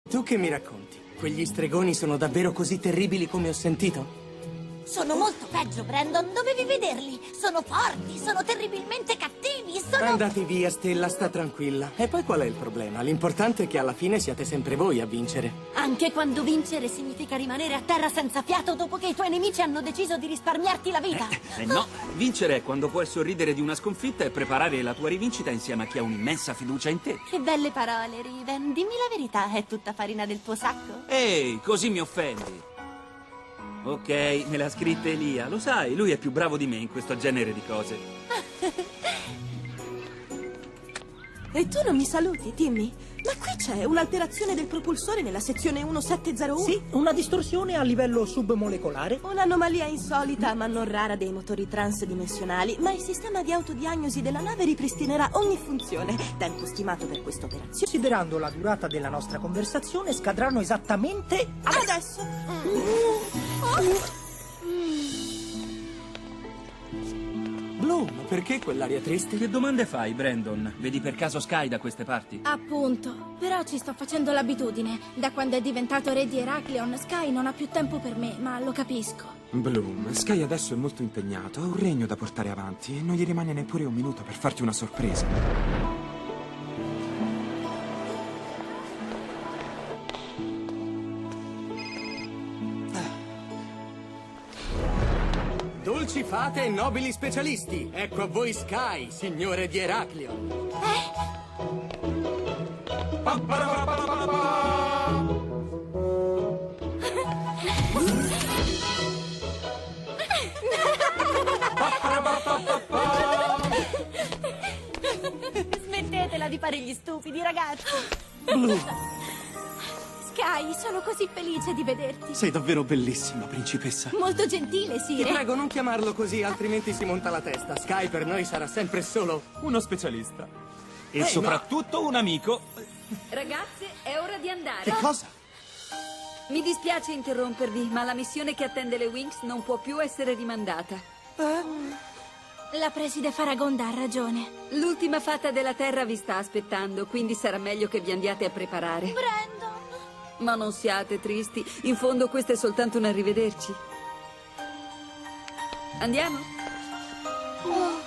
Tu che mi racconti? Quegli stregoni sono davvero così terribili come ho sentito? Sono molto peggio, Brandon. Dovevi vederli. Sono forti, sono terribilmente cattivi, sono... Andate via, Stella, sta tranquilla. E poi qual è il problema? L'importante è che alla fine siate sempre voi a vincere. Anche quando vincere significa rimanere a terra senza fiato dopo che i tuoi nemici hanno deciso di risparmiarti la vita. No, vincere è quando puoi sorridere di una sconfitta e preparare la tua rivincita insieme a chi ha un'immensa fiducia in te. Che belle parole, Riven. Dimmi la verità, è tutta farina del tuo sacco? Ehi, così mi offendi. Ok, me l'ha scritta Elia. Lo sai, lui è più bravo di me in questo genere di cose. E tu non mi saluti, Timmy? Ma qui c'è un'alterazione del propulsore nella sezione 1701. Sì, una distorsione a livello submolecolare. Un'anomalia insolita ma non rara dei motori transdimensionali, ma il sistema di autodiagnosi della nave ripristinerà ogni funzione. Tempo stimato per questa operazione. Considerando la durata della nostra conversazione, scadranno esattamente Adesso. Bloom, perché quell'aria triste? Che domande fai, Brandon? Vedi per caso Sky da queste parti? Appunto, però ci sto facendo l'abitudine. Da quando è diventato re di Heraklion, Sky non ha più tempo per me, ma lo capisco. Bloom, Sky adesso è molto impegnato, ha un regno da portare avanti e non gli rimane neppure un minuto per farti una sorpresa. Dolci fate e nobili specialisti! Ecco a voi Sky, signore di Heraklion. Smettetela di fare gli stupidi, ragazzi. Sky, sono così felice di vederti. Sei davvero bellissima, principessa. Molto gentile, Ti Sire. prego, non chiamarlo così, altrimenti si monta la testa. Sky per noi sarà sempre solo... Uno specialista. E soprattutto un amico. Ragazze, è ora di andare. Che cosa? Mi dispiace interrompervi, ma la missione che attende le Winx non può più essere rimandata. La preside Faragonda ha ragione. L'ultima fata della Terra vi sta aspettando, quindi sarà meglio che vi andiate a preparare. Brandon! Ma non siate tristi, in fondo questo è soltanto un arrivederci. Andiamo? Oh.